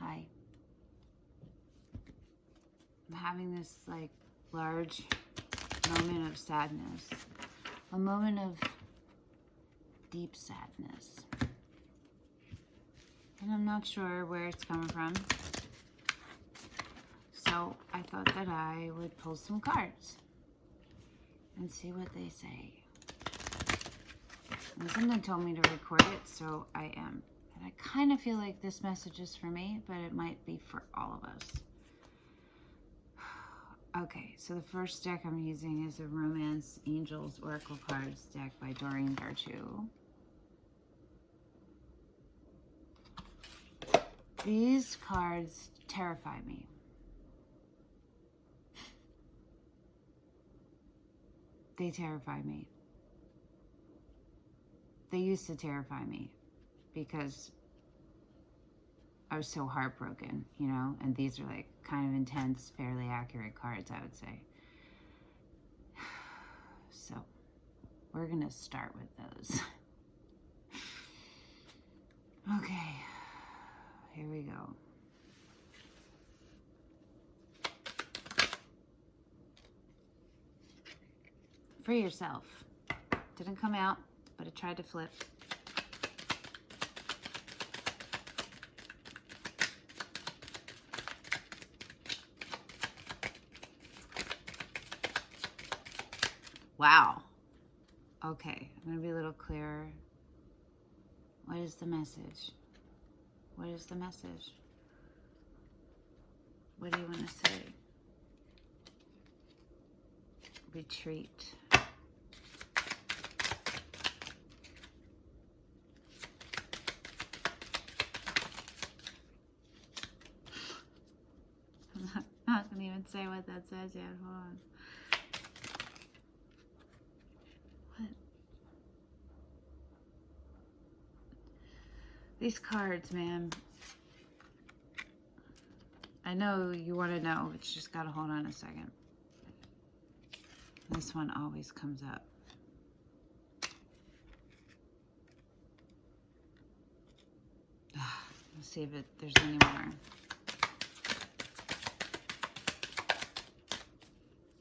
Hi. I'm having this like large moment of sadness. A moment of deep sadness. And I'm not sure where it's coming from. So I thought that I would pull some cards and see what they say. And someone told me to record it, so I am. And I kind of feel like this message is for me, but it might be for all of us. Okay, so the first deck I'm using is a Romance Angels Oracle Cards deck by Doreen. These cards terrify me. They terrify me. They used to terrify me because I was so heartbroken, you know, and these are like kind of intense, fairly accurate cards, I would say. So we're going to start with those. Okay, here we go. Free yourself. Didn't come out, but it tried to flip. Wow. Okay, I'm going to be a little clearer. What is the message? What is the message? What do you want to say? Retreat. I'm not going to even say what that says yet. Hold on. What? These cards, man. I know you want to know. It's just got to hold on a second. This one always comes up. Let's see if there's any more.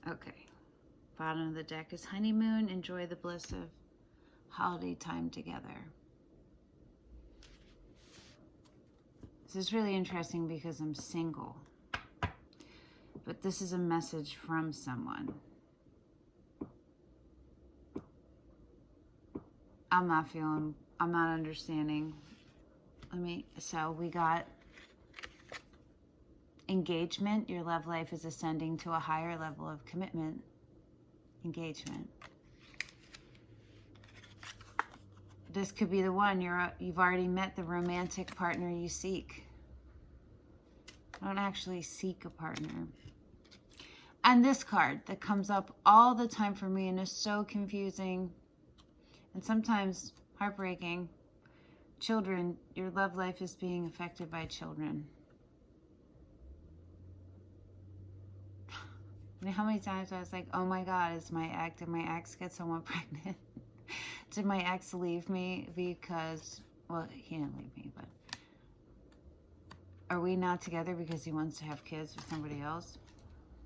Okay. Bottom of the deck is honeymoon. Enjoy the bliss of holiday time together. This is really interesting because I'm single. But this is a message from someone. I'm not understanding. So we got engagement. Your love life is ascending to a higher level of commitment. Engagement. This could be the one. You've already met the romantic partner you seek. I don't actually seek a partner. And this card that comes up all the time for me and is so confusing and sometimes heartbreaking. Children, your love life is being affected by children. I mean, how many times I was like, oh my God, did my ex get someone pregnant? Did my ex leave me because, well, he didn't leave me, but are we not together because he wants to have kids with somebody else?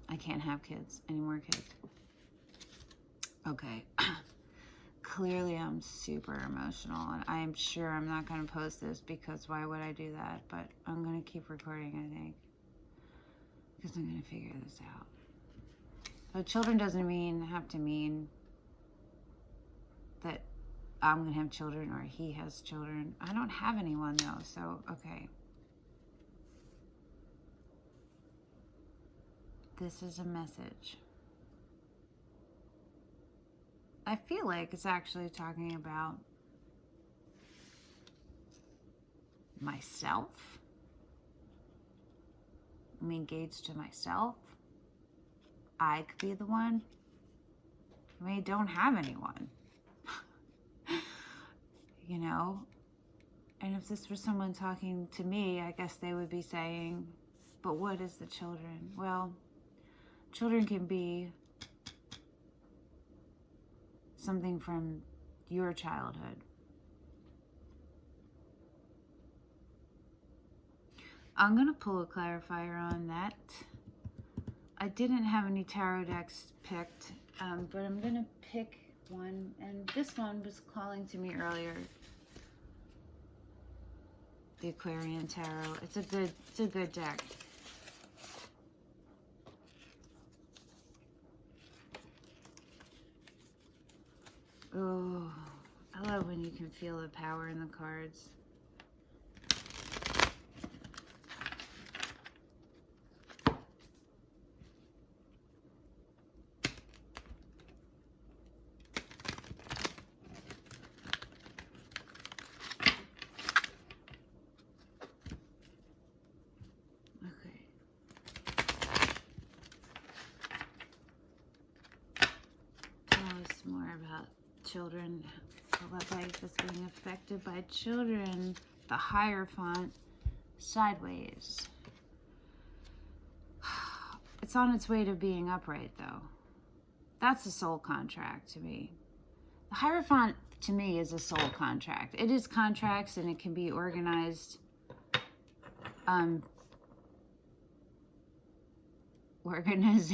I can't have kids, any more kids. Okay. Clearly I'm super emotional, and I'm sure I'm not going to post this because why would I do that? But I'm going to keep recording, I think, because I'm going to figure this out. But children doesn't have to mean that I'm going to have children or he has children. I don't have anyone though, so okay. This is a message. I feel like it's actually talking about myself. I'm engaged to myself. I could be the one. I don't have anyone. You know? And if this was someone talking to me, I guess they would be saying, but what is the children? Well, children can be something from your childhood. I'm going to pull a clarifier on that. I didn't have any tarot decks picked, but I'm going to pick one. And this one was calling to me earlier. The Aquarian Tarot. It's a good deck. Oh, I love when you can feel the power in the cards. More about children, what life is being affected by children. The Hierophant, sideways. It's on its way to being upright, though. That's a soul contract to me. The Hierophant, to me, is a soul contract. It is contracts, and it can be organized. Organized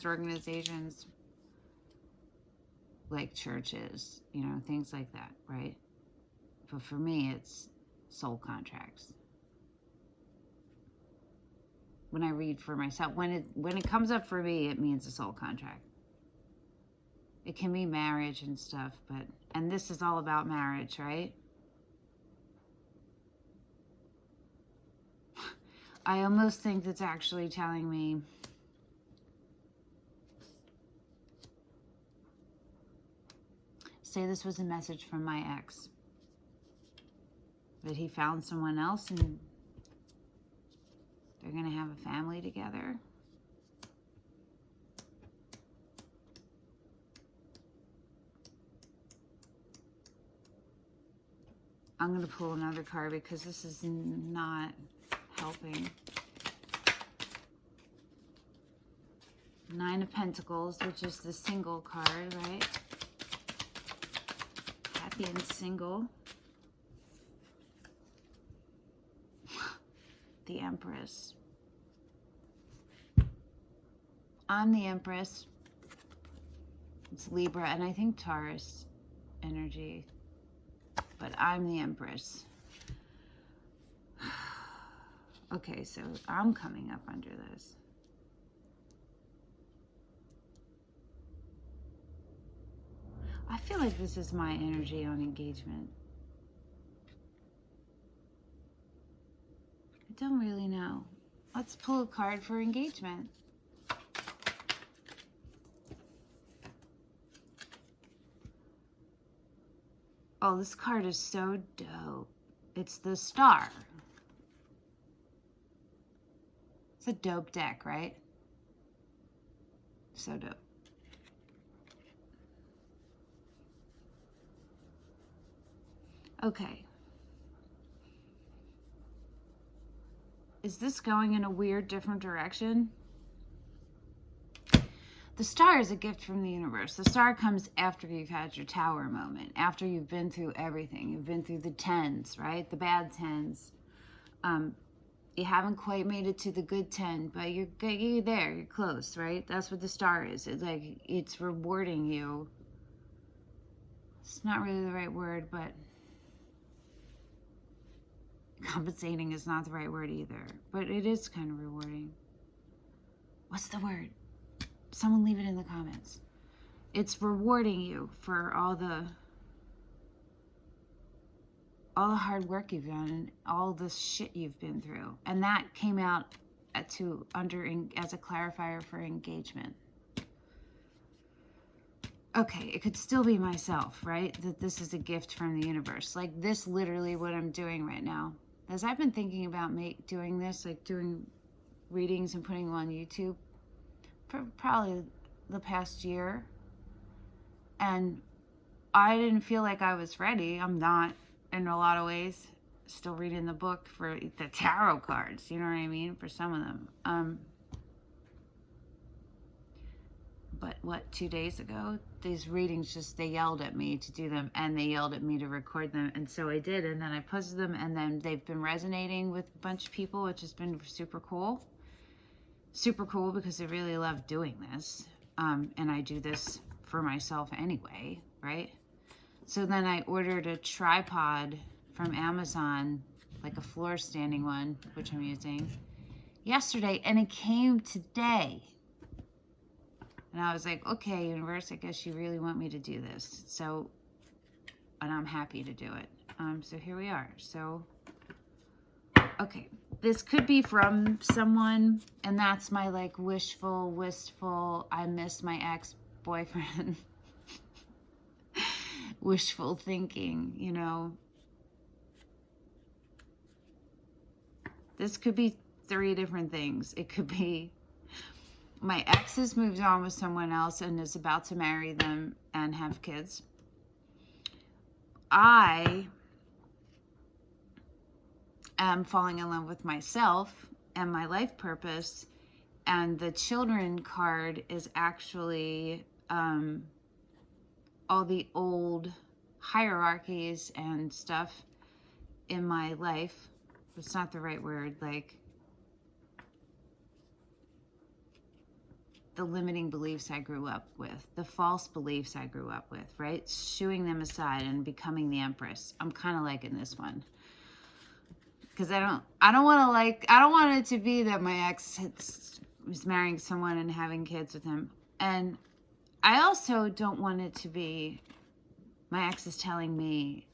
organizations. Like churches, you know, things like that, right? But for me, it's soul contracts. When I read for myself, when it comes up for me, it means a soul contract. It can be marriage and stuff, and this is all about marriage, right? I almost think that's actually telling me say this was a message from my ex. That he found someone else and they're going to have a family together. I'm going to pull another card because this is not helping. Nine of Pentacles, which is the single card, right? Happy and single. The Empress. I'm the Empress. It's Libra and I think Taurus energy. But I'm the Empress. Okay, so I'm coming up under this. I feel like this is my energy on engagement. I don't really know. Let's pull a card for engagement. Oh, this card is so dope. It's the Star. It's a dope deck, right? So dope. Okay. Is this going in a weird, different direction? The Star is a gift from the universe. The Star comes after you've had your Tower moment, after you've been through everything. You've been through the tens, right? The bad tens. You haven't quite made it to the good 10, but you're there. You're close, right? That's what the Star is. It's like it's rewarding you. It's not really the right word, but compensating is not the right word either. But it is kind of rewarding. What's the word? Someone leave it in the comments. It's rewarding you for all the hard work you've done and all the shit you've been through. And that came out as a clarifier for engagement. Okay, it could still be myself, right? That this is a gift from the universe. Like this, literally what I'm doing right now. As I've been thinking about doing this, like doing readings and putting them on YouTube for probably the past year. And I didn't feel like I was ready. I'm not in a lot of ways. Still reading the book for the tarot cards, you know what I mean? For some of them. but what, 2 days ago? These readings just, they yelled at me to do them, and they yelled at me to record them, and so I did, and then I posted them, and then they've been resonating with a bunch of people, which has been super cool. Super cool, because I really love doing this, and I do this for myself anyway, right? So then I ordered a tripod from Amazon, like a floor standing one, which I'm using, yesterday, and it came today. And I was like, okay, universe, I guess you really want me to do this. So, and I'm happy to do it. So here we are. So, okay. This could be from someone, and that's my, like, wistful, I miss my ex-boyfriend. Wishful thinking, you know. This could be 3 different things. It could be my ex has moved on with someone else and is about to marry them and have kids. I am falling in love with myself and my life purpose, and the children card is actually all the old hierarchies and stuff in my life. It's not the right word, like the limiting beliefs I grew up with, the false beliefs I grew up with, right? Shooing them aside and becoming the Empress. I'm kind of liking this one. Because I don't want it to be that my ex was marrying someone and having kids with him. And I also don't want it to be my ex is telling me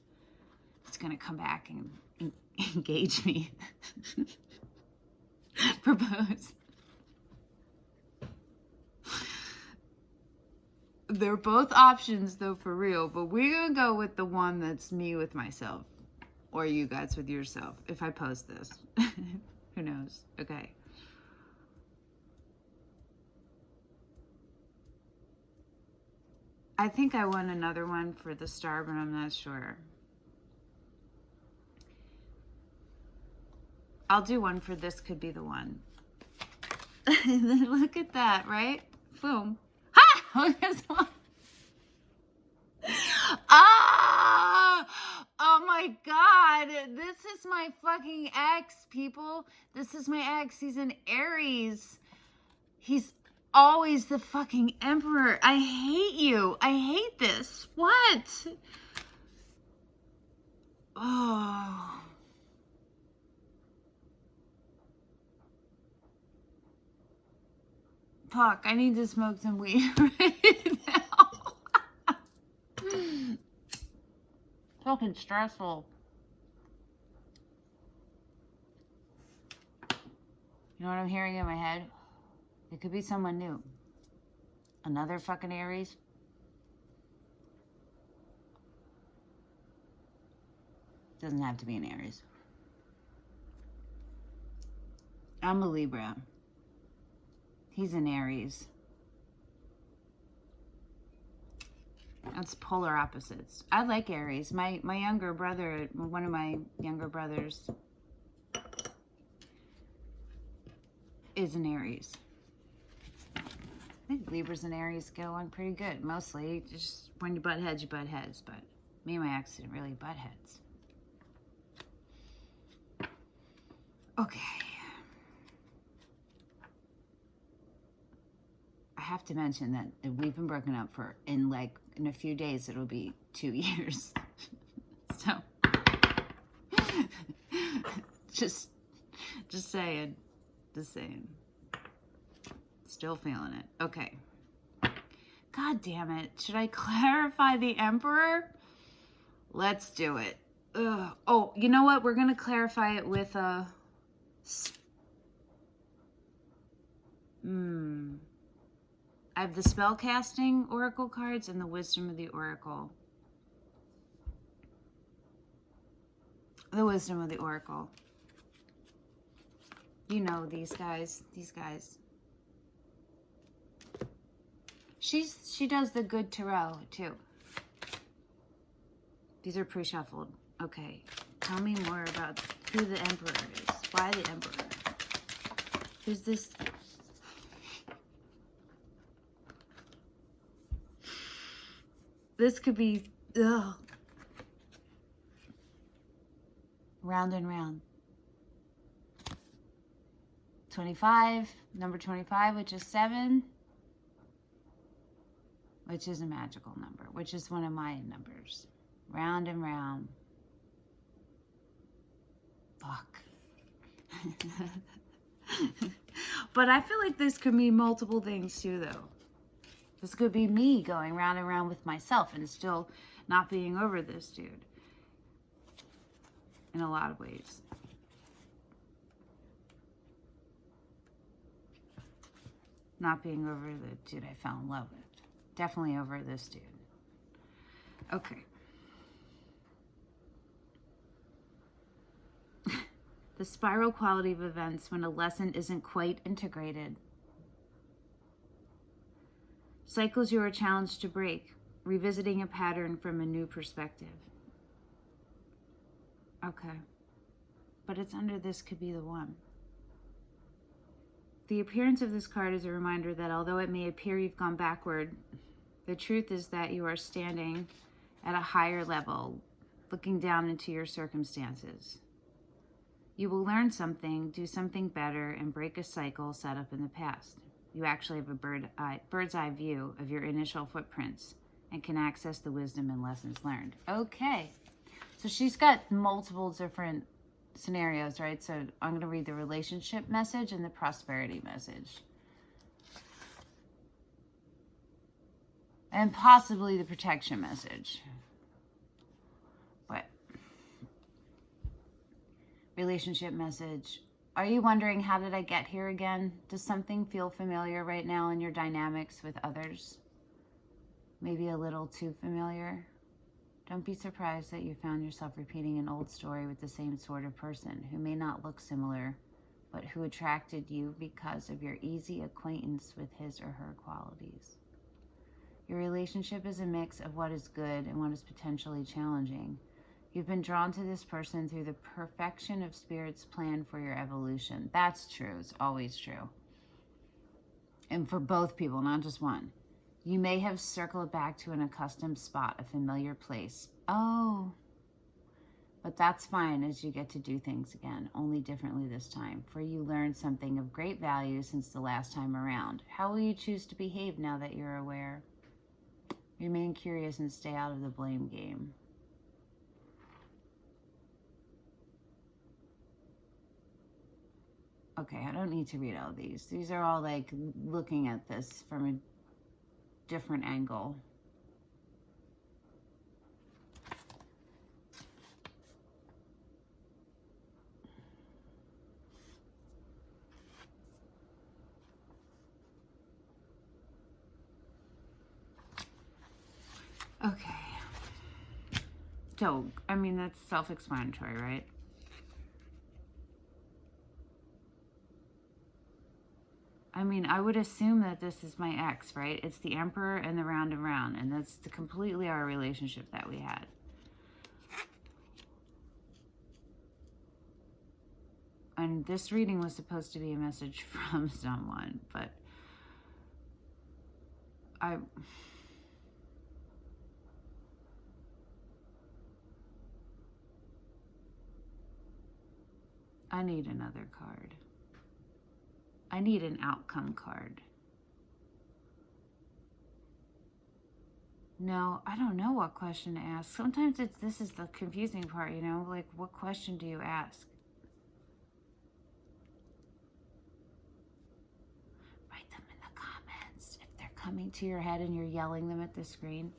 he's going to come back and engage me. Propose. They're both options, though, for real. But we're going to go with the one that's me with myself. Or you guys with yourself. If I post this. Who knows? Okay. I think I want another one for the star, but I'm not sure. I'll do one for this could be the one. Look at that, right? Boom. Ha! Look at this one. Ah! Oh my God. This is my fucking ex, people. This is my ex. He's an Aries. He's always the fucking emperor. I hate you. I hate this. What? Oh. Fuck, I need to smoke some weed right now. Fucking stressful. You know what I'm hearing in my head? It could be someone new. Another fucking Aries. Doesn't have to be an Aries. I'm a Libra. He's an Aries. That's polar opposites. I like Aries. My younger brother, one of my younger brothers, is an Aries. I think Libras and Aries go on pretty good. Mostly, just when you butt heads, you butt heads. But me and my ex didn't really butt heads. Okay. I have to mention that we've been broken up for, in a few days, it'll be 2 years. So, just saying. Just saying. Still feeling it. Okay. God damn it. Should I clarify the Emperor? Let's do it. Ugh. Oh, you know what? We're going to clarify it with a... I have the spellcasting oracle cards and the wisdom of the oracle. The wisdom of the oracle. You know these guys. These guys. She does the good tarot too. These are pre-shuffled. Okay. Tell me more about who the Emperor is. Why the Emperor? Who's this? This could be, ugh. Round and round. 25, number 25, which is 7, which is a magical number, which is one of my numbers. Round and round. Fuck. But I feel like this could mean multiple things too, though. This could be me going round and round with myself and still not being over this dude. In a lot of ways. Not being over the dude I fell in love with. Definitely over this dude. Okay. The spiral quality of events when a lesson isn't quite integrated. Cycles you are challenged to break, revisiting a pattern from a new perspective. Okay. But it's under this could be the one. The appearance of this card is a reminder that although it may appear you've gone backward, the truth is that you are standing at a higher level, looking down into your circumstances. You will learn something, do something better, and break a cycle set up in the past. You actually have a bird's eye view of your initial footprints and can access the wisdom and lessons learned. Okay. So she's got multiple different scenarios, right? So I'm going to read the relationship message and the prosperity message. And possibly the protection message. But relationship message. Are you wondering, how did I get here again? Does something feel familiar right now in your dynamics with others? Maybe a little too familiar? Don't be surprised that you found yourself repeating an old story with the same sort of person who may not look similar, but who attracted you because of your easy acquaintance with his or her qualities. Your relationship is a mix of what is good and what is potentially challenging. You've been drawn to this person through the perfection of Spirit's plan for your evolution. That's true. It's always true. And for both people, not just one. You may have circled back to an accustomed spot, a familiar place. Oh, but that's fine as you get to do things again, only differently this time, for you learned something of great value since the last time around. How will you choose to behave now that you're aware? Remain curious and stay out of the blame game. Okay, I don't need to read all these. These are all like looking at this from a different angle. Okay. So, I mean, that's self-explanatory, right? I mean, I would assume that this is my ex, right? It's the Emperor and the Round and Round, and that's completely our relationship that we had. And this reading was supposed to be a message from someone, but I need another card. I need an outcome card. No, I don't know what question to ask. Sometimes this is the confusing part, you know? Like, what question do you ask? Write them in the comments if they're coming to your head and you're yelling them at the screen.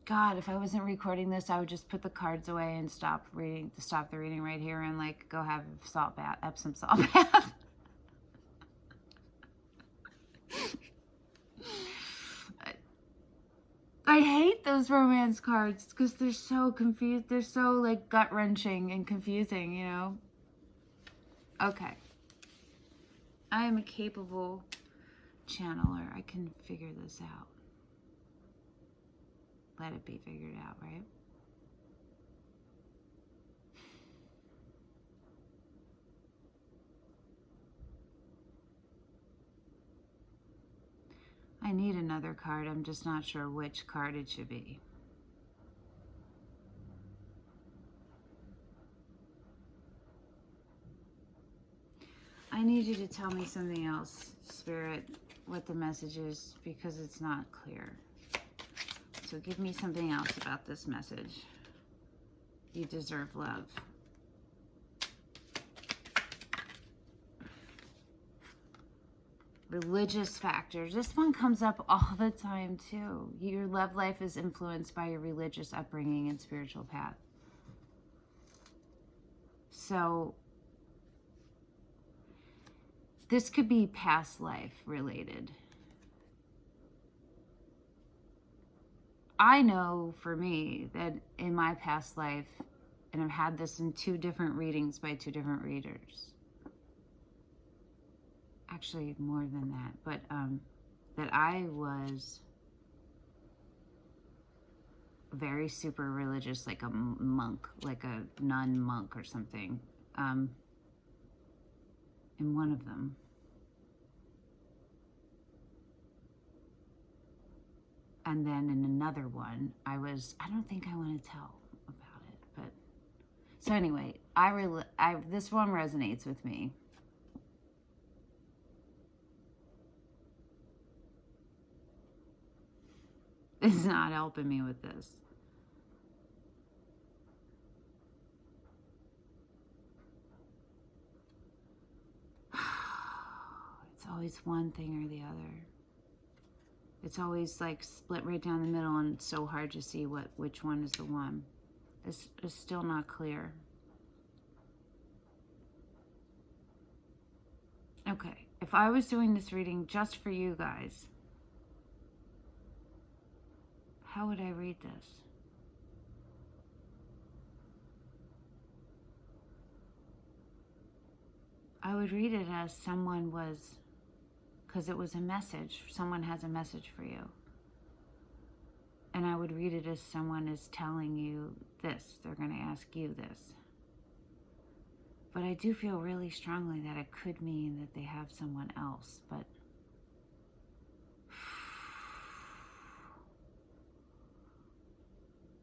God, if I wasn't recording this, I would just put the cards away and stop the reading right here and like go have Epsom salt bath. I hate those romance cards because they're so confused. They're so like gut-wrenching and confusing, you know? Okay. I am a capable channeler. I can figure this out. Let it be figured out, right? I need another card. I'm just not sure which card it should be. I need you to tell me something else, Spirit, what the message is, because it's not clear. So give me something else about this message. You deserve love. Religious factors. This one comes up all the time too. Your love life is influenced by your religious upbringing and spiritual path. So this could be past life related. I know for me that in my past life, and I've had this in 2 different readings by 2 different readers. Actually, more than that, but that I was very super religious, like a monk, like a nun monk or something, in one of them. And then in another one, I don't think I want to tell about it, but, so anyway, this one resonates with me. It's not helping me with this. It's always one thing or the other. It's always like split right down the middle, and it's so hard to see which one is the one. It's still not clear. Okay, if I was doing this reading just for you guys, how would I read this? I would read it as someone was, because it was a message. Someone has a message for you. And I would read it as someone is telling you this. They're going to ask you this. But I do feel really strongly that it could mean that they have someone else. But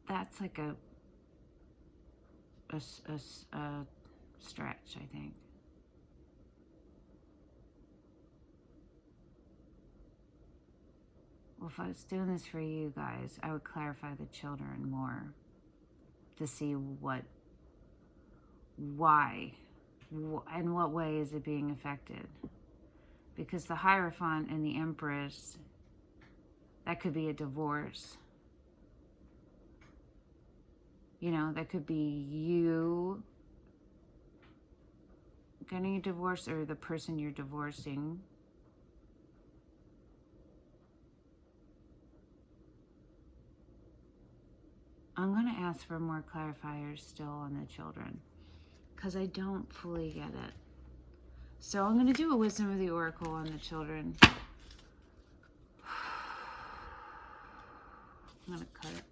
that's like a stretch, I think. Well, if I was doing this for you guys, I would clarify the children more to see why, in what way is it being affected? Because the Hierophant and the Empress, that could be a divorce. You know, that could be you getting a divorce, or the person you're divorcing. I'm going to ask for more clarifiers still on the children, because I don't fully get it. So I'm going to do a Wisdom of the Oracle on the children. I'm going to cut it.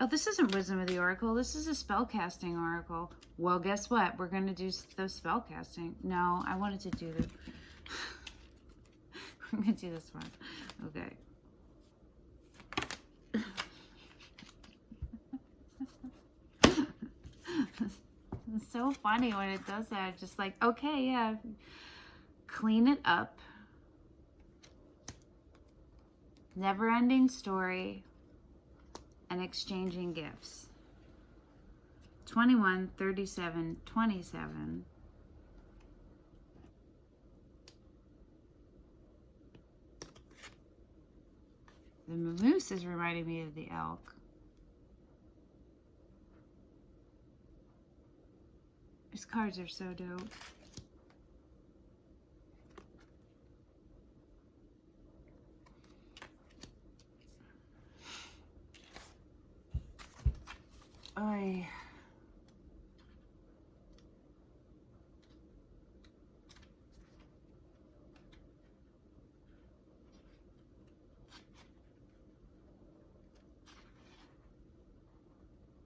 Oh, this isn't Wisdom of the Oracle. This is a spellcasting oracle. Well, guess what? We're going to do the spellcasting. No, I wanted to do the... I'm going to do this one. Okay. It's so funny when it does that. Just like, okay, yeah. Clean it up. Never-ending story. And exchanging gifts. 21, 37, 27. The moose is reminding me of the elk. These cards are so dope.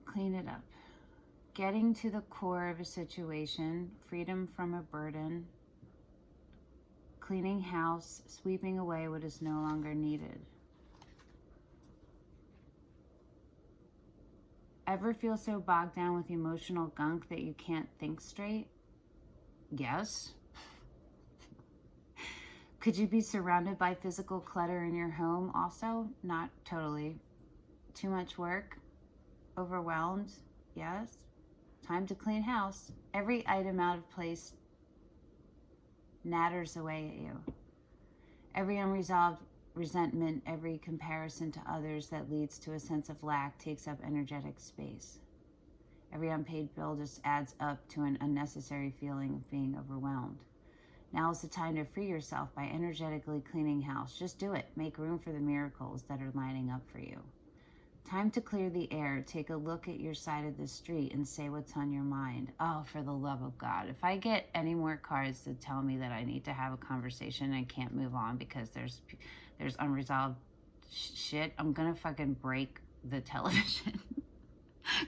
Clean it up. Getting to the core of a situation, freedom from a burden, cleaning house, sweeping away what is no longer needed. Ever feel so bogged down with emotional gunk that you can't think straight? Yes. Could you be surrounded by physical clutter in your home also? Not totally. Too much work? Overwhelmed? Yes. Time to clean house. Every item out of place natters away at you. Every unresolved resentment, every comparison to others that leads to a sense of lack takes up energetic space. Every unpaid bill just adds up to an unnecessary feeling of being overwhelmed. Now is the time to free yourself by energetically cleaning house. Just do it. Make room for the miracles that are lining up for you. Time to clear the air. Take a look at your side of the street and say what's on your mind. Oh, for the love of God. If I get any more cards that tell me that I need to have a conversation and can't move on because there's unresolved shit, I'm gonna fucking break the television.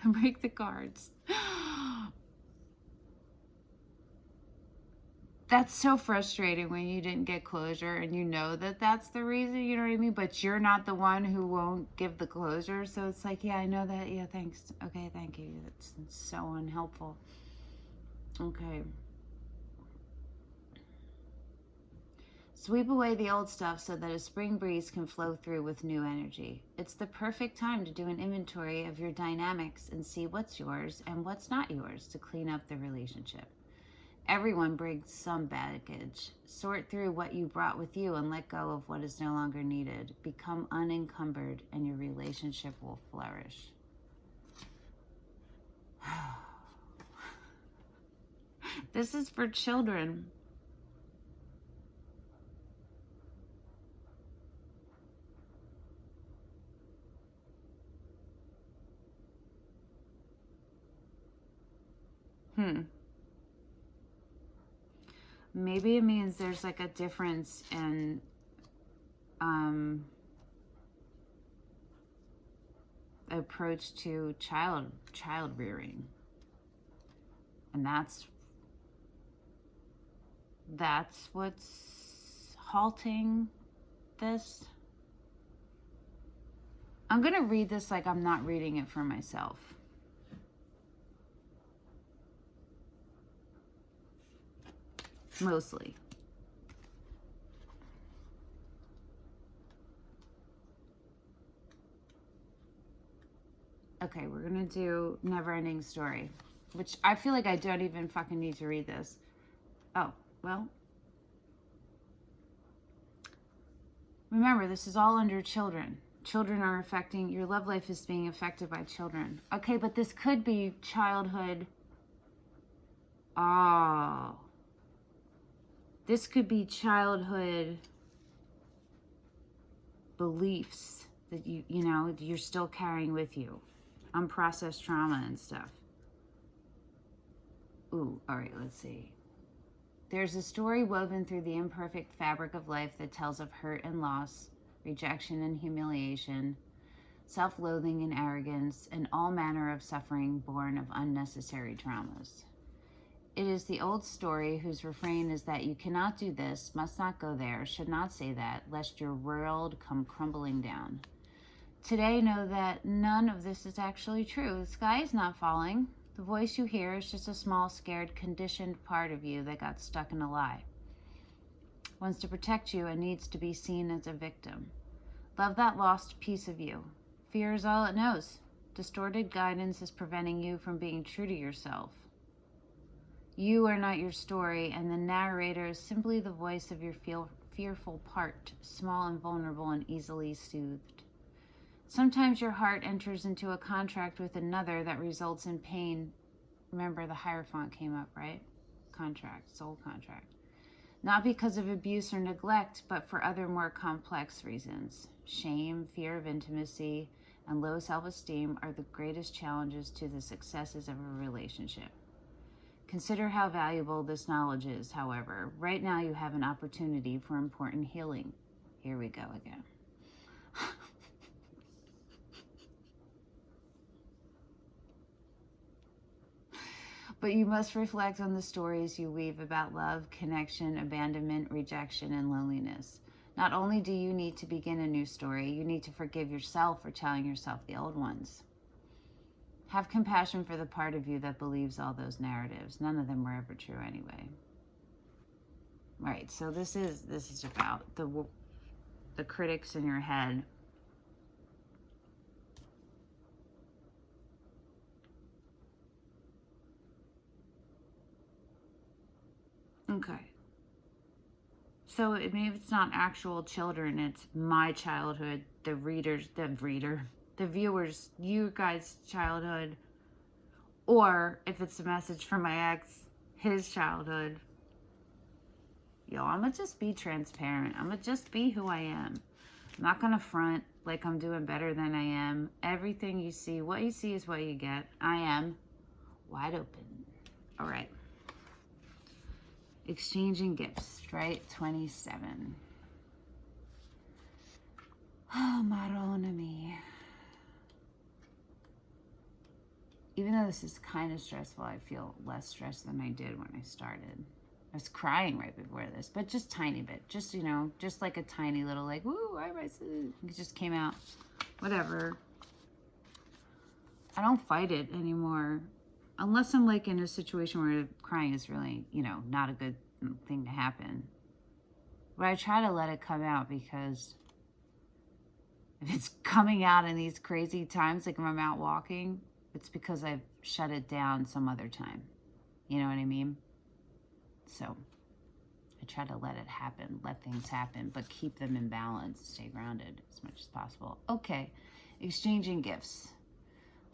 Break the cards. That's so frustrating when you didn't get closure and you know that that's the reason, you know what I mean? But you're not the one who won't give the closure. So it's like, yeah, I know that. Yeah, thanks. Okay, thank you. That's so unhelpful. Okay. Sweep away the old stuff so that a spring breeze can flow through with new energy. It's the perfect time to do an inventory of your dynamics and see what's yours and what's not yours to clean up the relationship. Everyone brings some baggage. Sort through what you brought with you and let go of what is no longer needed. Become unencumbered and your relationship will flourish. This is for children. Maybe it means there's like a difference in approach to child rearing, and that's what's halting this. I'm gonna read this like I'm not reading it for myself. Mostly. Okay, we're gonna do Never Ending Story, which I feel like I don't even fucking need to read this. Oh, well. Remember, this is all under children. Children are affecting, your love life is being affected by children. Okay, but this could be childhood. Oh. This could be childhood beliefs that you know, you're still carrying with you. Unprocessed trauma and stuff. Ooh, all right, let's see. There's a story woven through the imperfect fabric of life that tells of hurt and loss, rejection and humiliation, self-loathing and arrogance, and all manner of suffering born of unnecessary traumas. It is the old story whose refrain is that you cannot do this, must not go there, should not say that, lest your world come crumbling down. Today, know that none of this is actually true. The sky is not falling. The voice you hear is just a small, scared, conditioned part of you that got stuck in a lie. Wants to protect you and needs to be seen as a victim. Love that lost piece of you. Fear is all it knows. Distorted guidance is preventing you from being true to yourself. You are not your story, and the narrator is simply the voice of your fearful part, small and vulnerable and easily soothed. Sometimes your heart enters into a contract with another that results in pain. Remember, the Hierophant came up, right? Contract, soul contract. Not because of abuse or neglect, but for other more complex reasons. Shame, fear of intimacy, and low self-esteem are the greatest challenges to the successes of a relationship. Consider how valuable this knowledge is, however. Right now you have an opportunity for important healing. Here we go again. But you must reflect on the stories you weave about love, connection, abandonment, rejection, and loneliness. Not only do you need to begin a new story, you need to forgive yourself for telling yourself the old ones. Have compassion for the part of you that believes all those narratives. None of them were ever true anyway. Right, so this is about the critics in your head. Okay. So maybe it's not actual children, it's my childhood, the viewers, you guys' childhood, or if it's a message from my ex, his childhood. Yo, I'm gonna just be transparent. I'm gonna just be who I am. I'm not gonna front like I'm doing better than I am. Everything you see, what you see is what you get. I am wide open. All right. Exchanging gifts, right? 27. Oh, Maronami. Even though this is kind of stressful, I feel less stressed than I did when I started. I was crying right before this, but just tiny bit. Just, you know, just like a tiny little, like, woo, it just came out. Whatever. I don't fight it anymore. Unless I'm like in a situation where crying is really, you know, not a good thing to happen. But I try to let it come out, because if it's coming out in these crazy times, like when I'm out walking, it's because I've shut it down some other time. You know what I mean? So I try to let it happen, let things happen, but keep them in balance, stay grounded as much as possible. Okay, exchanging gifts.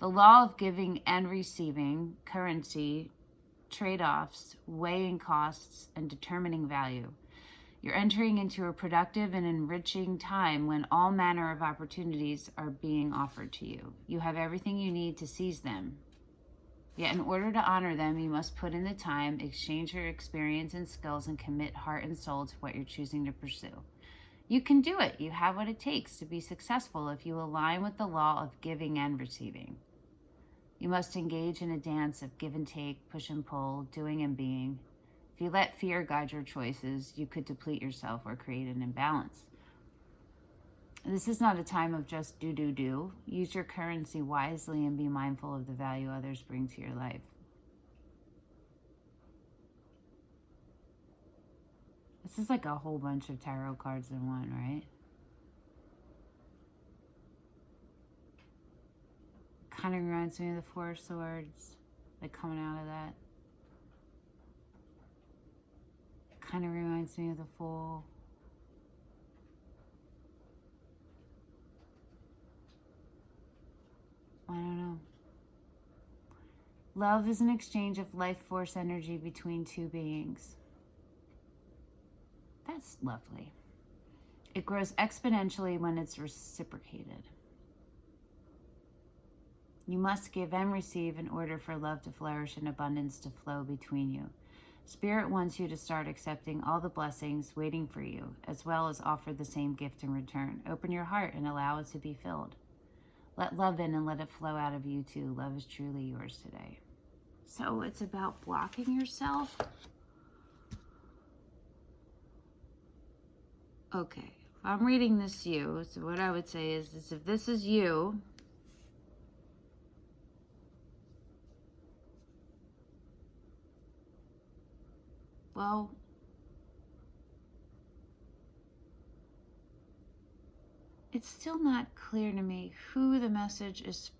The law of giving and receiving, currency, trade-offs, weighing costs, and determining value. You're entering into a productive and enriching time when all manner of opportunities are being offered to you. You have everything you need to seize them. Yet in order to honor them, you must put in the time, exchange your experience and skills, and commit heart and soul to what you're choosing to pursue. You can do it. You have what it takes to be successful if you align with the law of giving and receiving. You must engage in a dance of give and take, push and pull, doing and being. If you let fear guide your choices, you could deplete yourself or create an imbalance. This is not a time of just do. Use your currency wisely and be mindful of the value others bring to your life. This is like a whole bunch of tarot cards in one, right? Kind of reminds me of the Four of Swords, like coming out of that. Kind of reminds me of the Fool. I don't know. Love is an exchange of life force energy between two beings. That's lovely. It grows exponentially when it's reciprocated. You must give and receive in order for love to flourish and abundance to flow between you. Spirit wants you to start accepting all the blessings waiting for you, as well as offer the same gift in return. Open your heart and allow it to be filled. Let love in and let it flow out of you too. Love is truly yours today. So it's about blocking yourself. Okay, if I'm reading this to you, so what I would say is this: if this is you, well, it's still not clear to me who the message is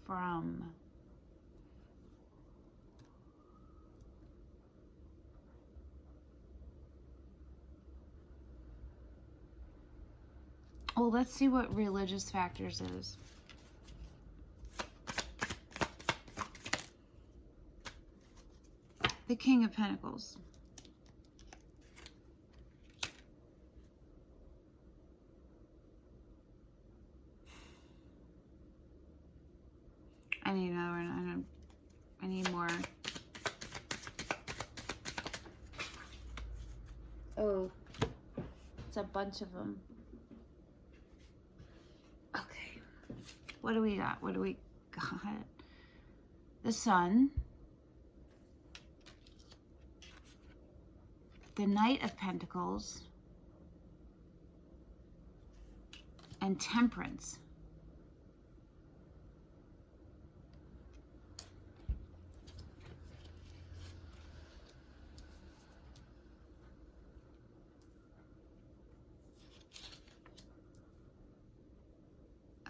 from. Well, let's see what religious factors is. The King of Pentacles. I need another one. I need more. Oh, it's a bunch of them. Okay. What do we got? The Sun. the Knight of Pentacles and Temperance.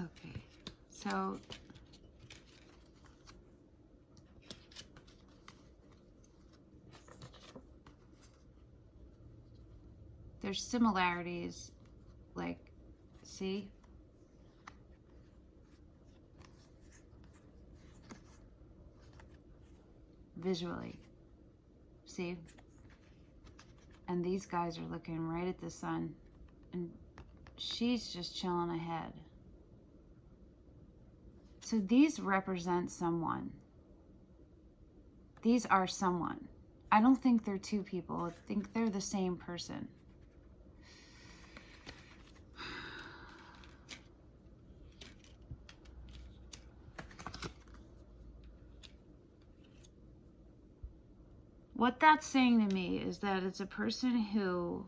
Okay, so there's similarities, like, see? Visually, see? And these guys are looking right at the sun, and she's just chilling ahead. So these represent someone. These are someone. I don't think they're two people. I think they're the same person. What that's saying to me is that it's a person who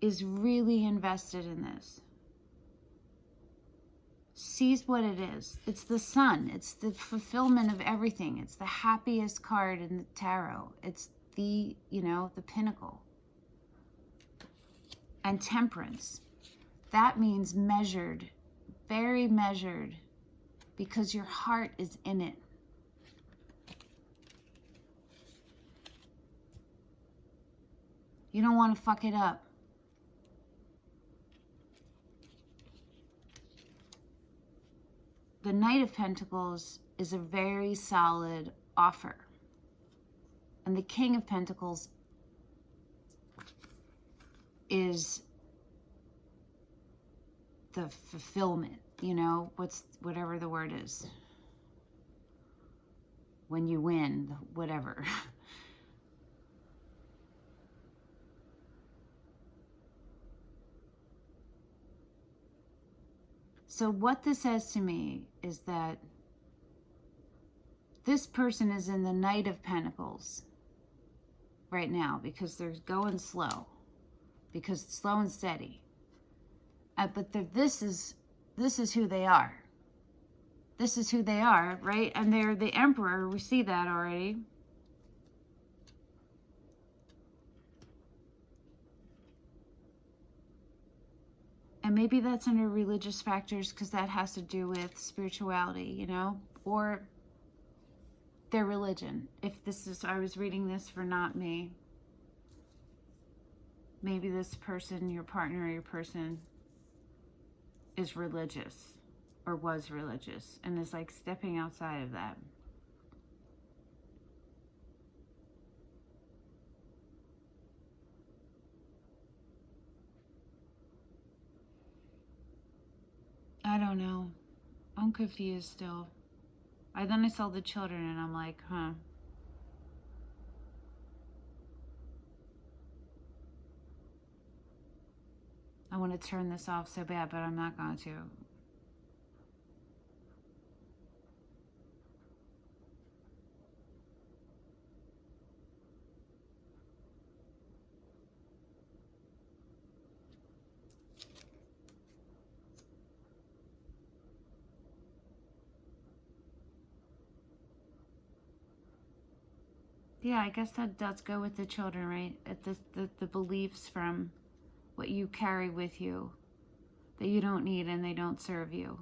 is really invested in this, sees what it is. It's the sun. It's the fulfillment of everything. It's the happiest card in the tarot. It's the, you know, the pinnacle. And Temperance. That means measured, very measured, because your heart is in it. You don't want to fuck it up. The Knight of Pentacles is a very solid offer. And the King of Pentacles is the fulfillment, you know, whatever the word is. When you win, whatever. So what this says to me is that this person is in the Knight of Pentacles right now because they're going slow, because it's slow and steady. But this is who they are. This is who they are, right? And they're the Emperor. We see that already. And maybe that's under religious factors because that has to do with spirituality, you know, or their religion. If this is, I was reading this for not me. Maybe this person, your partner or your person, is religious or was religious and is like stepping outside of that. I don't know. I'm confused still. Then I saw the children and I'm like, huh. I want to turn this off so bad, but I'm not going to. Yeah, I guess that does go with the children, right? The beliefs from what you carry with you that you don't need and they don't serve you.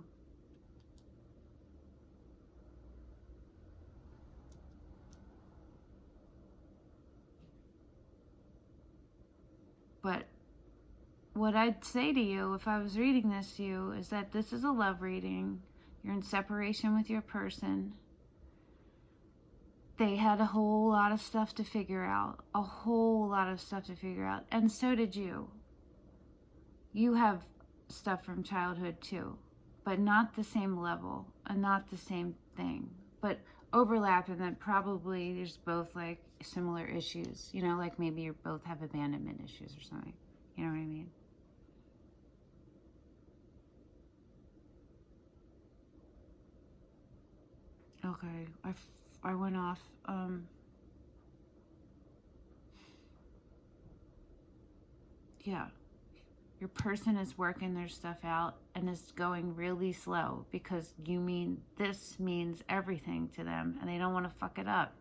But what I'd say to you if I was reading this to you is that this is a love reading. You're in separation with your person. They had a whole lot of stuff to figure out. A whole lot of stuff to figure out. And so did you. You have stuff from childhood too. But not the same level. And not the same thing. But overlap, and then probably there's both like similar issues. You know, like maybe you both have abandonment issues or something. You know what I mean? Okay. I went off. Yeah. Your person is working their stuff out and is going really slow because this means everything to them and they don't want to fuck it up.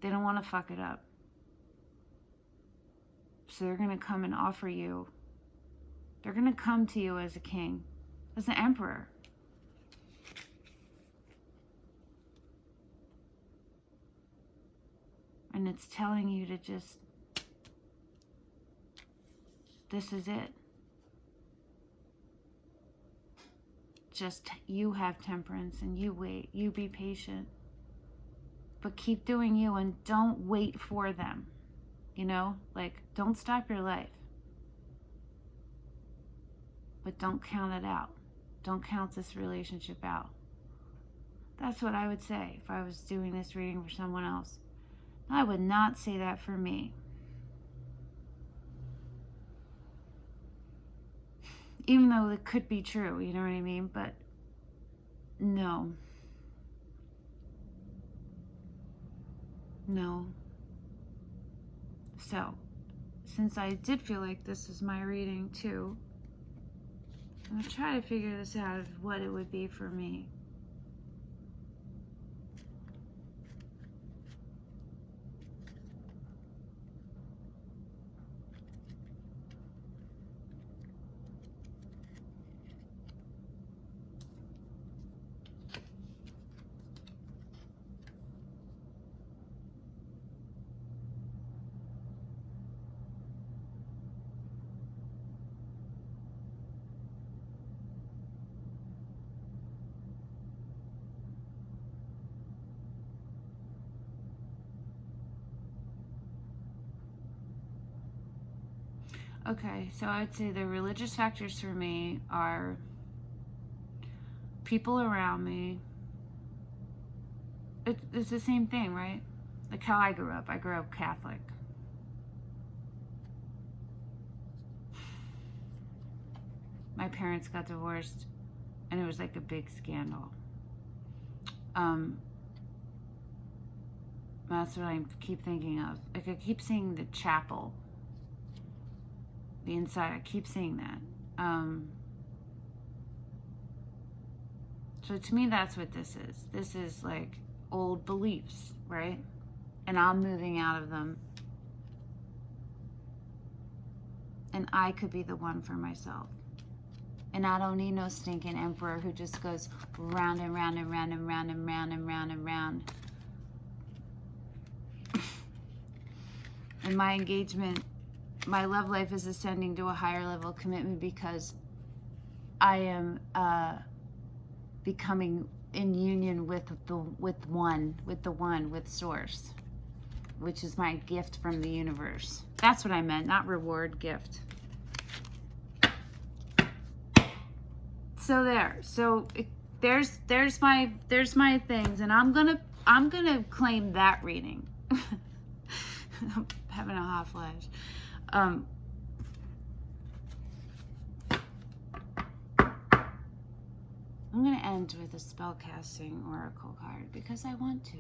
They don't want to fuck it up. So they're going to come and offer you. They're going to come to you as a king, as an emperor. And it's telling you to just, this is it. Just, you have temperance and you wait. You be patient. But keep doing you and don't wait for them. You know? Like, don't stop your life. But don't count it out. Don't count this relationship out. That's what I would say if I was doing this reading for someone else. I would not say that for me. Even though it could be true, you know what I mean? But no. No. So, since I did feel like this is my reading too, I'm going to try to figure this out of what it would be for me. Okay, so I'd say the religious factors for me are people around me. It's the same thing, right? Like how I grew up. I grew up Catholic. My parents got divorced, and it was like a big scandal. That's what I keep thinking of. Like I keep seeing the chapel. The inside, I keep seeing that. So to me, that's what this is. This is like old beliefs, right? And I'm moving out of them. And I could be the one for myself. And I don't need no stinking emperor who just goes round and round and round and round and round and round and round. And my engagement, my love life is ascending to a higher level of commitment because I am becoming in union with Source, which is my gift from the universe. That's what I meant, not reward, gift. So there. So there's my things, and I'm gonna claim that reading. I'm having a hot flash. I'm going to end with a spellcasting oracle card because I want to.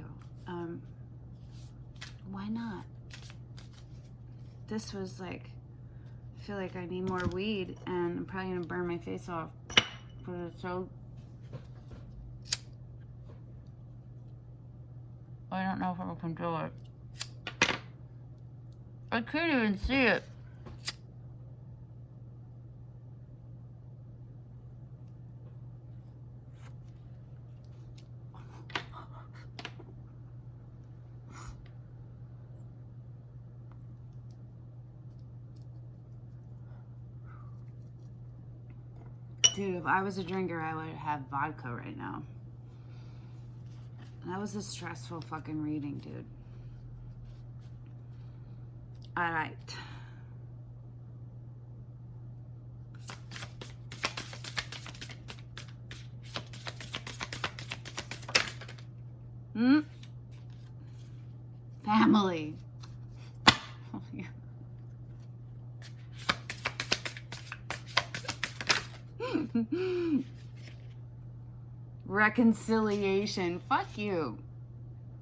Why not? This was like, I feel like I need more weed and I'm probably going to burn my face off. But it's so, I don't know if I can do it. I can't even see it. Dude, if I was a drinker, I would have vodka right now. That was a stressful fucking reading, dude. All right. Family. Oh, yeah. Reconciliation. Fuck you.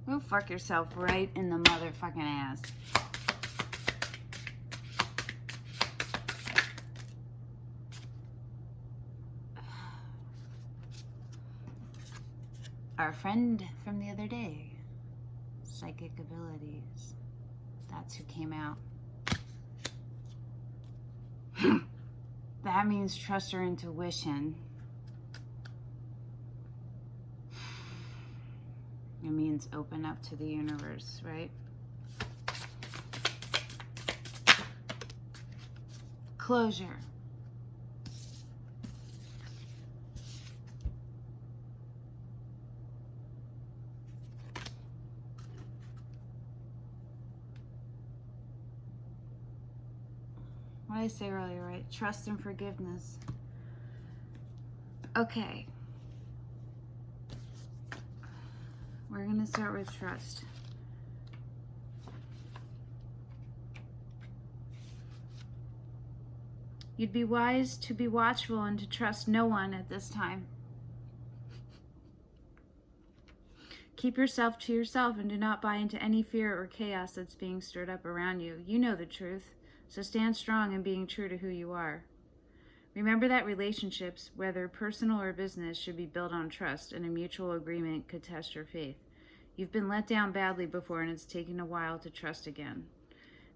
Go fuck yourself right in the motherfucking ass. Our friend from the other day. Psychic abilities. That's who came out. That means trust your intuition. It means open up to the universe, right? Closure. What did I say earlier, right? Trust and forgiveness. Okay. We're going to start with trust. You'd be wise to be watchful and to trust no one at this time. Keep yourself to yourself and do not buy into any fear or chaos that's being stirred up around you. You know the truth, so stand strong in being true to who you are. Remember that relationships, whether personal or business, should be built on trust, and a mutual agreement could test your faith. You've been let down badly before, and it's taken a while to trust again.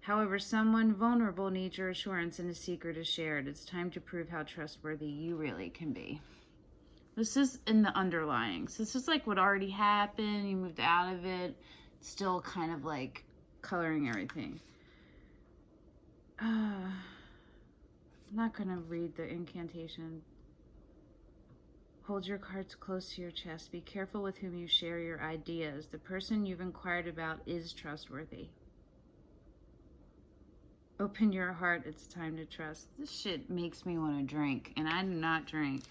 However, someone vulnerable needs your assurance, and a secret is shared. It's time to prove how trustworthy you really can be. This is in the underlyings. This is like what already happened. You moved out of it. It's still kind of like coloring everything. I'm not going to read the incantation. Hold your cards close to your chest. Be careful with whom you share your ideas. The person you've inquired about is trustworthy. Open your heart. It's time to trust. This shit makes me want to drink, and I do not drink.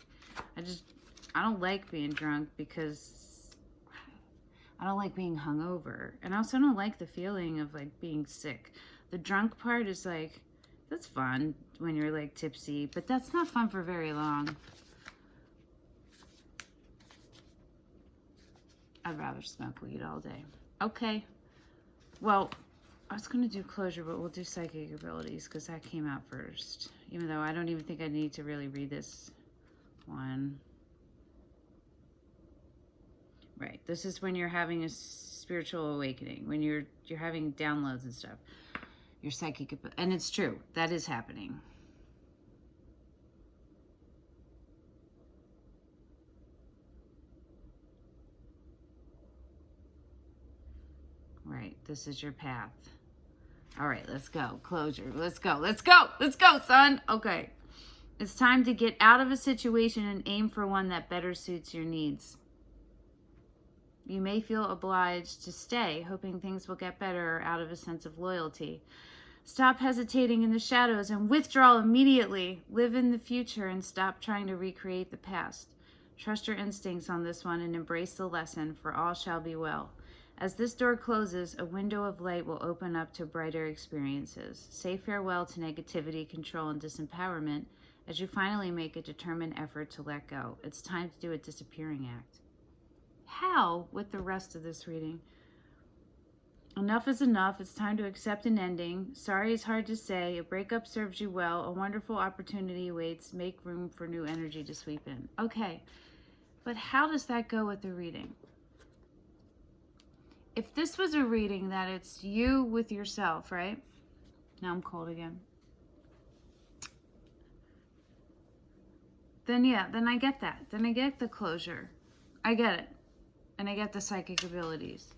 I don't like being drunk because I don't like being hungover. And I also don't like the feeling of like being sick. The drunk part is like, that's fun when you're like tipsy, but that's not fun for very long. I'd rather smoke weed all day. Okay. Well, I was going to do closure, but we'll do psychic abilities because that came out first. Even though I don't even think I need to really read this one. Right. This is when you're having a spiritual awakening, when you're having downloads and stuff. Your psychic, and it's true, that is happening. Right, this is your path. All right, let's go. Closure. Let's go. Let's go. Let's go, son. Okay. It's time to get out of a situation and aim for one that better suits your needs. You may feel obliged to stay, hoping things will get better out of a sense of loyalty. Stop hesitating in the shadows and withdraw immediately. Live in the future and stop trying to recreate the past. Trust your instincts on this one and embrace the lesson, for all shall be well. As this door closes, a window of light will open up to brighter experiences. Say farewell to negativity, control, and disempowerment as you finally make a determined effort to let go. It's time to do a disappearing act. How with the rest of this reading? Enough is enough. It's time to accept an ending. Sorry is hard to say. A breakup serves you well. A wonderful opportunity awaits. Make room for new energy to sweep in. Okay, but how does that go with the reading? If this was a reading that it's you with yourself, right? Now I'm cold again. Then yeah, then I get that. Then I get the closure. I get it. And I get the psychic abilities.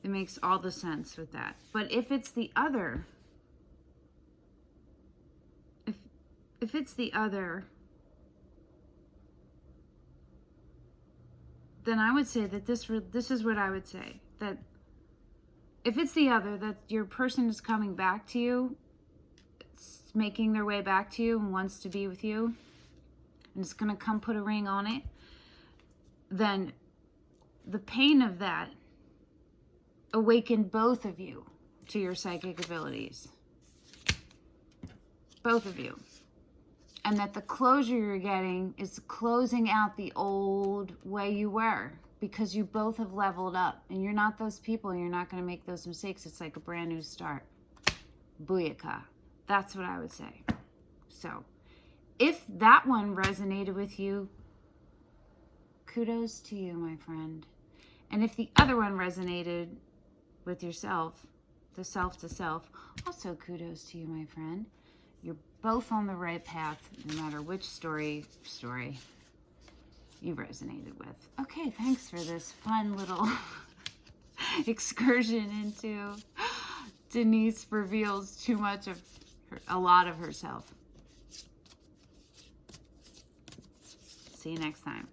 It makes all the sense with that. But if it's the other, if it's the other, then I would say that this is what I would say. That if it's the other, that your person is coming back to you, it's making their way back to you and wants to be with you, and it's going to come put a ring on it, then the pain of that awakened both of you to your psychic abilities. Both of you. And that the closure you're getting is closing out the old way you were. because you both have leveled up, and you're not those people, and you're not going to make those mistakes. It's like a brand new start. Booyaka. That's what I would say. So, if that one resonated with you, kudos to you, my friend. And if the other one resonated with yourself, the self to self, also kudos to you, my friend. You're both on the right path, no matter which story you resonated with. Okay, thanks for this fun little excursion into Denise reveals too much of a lot of herself. See you next time.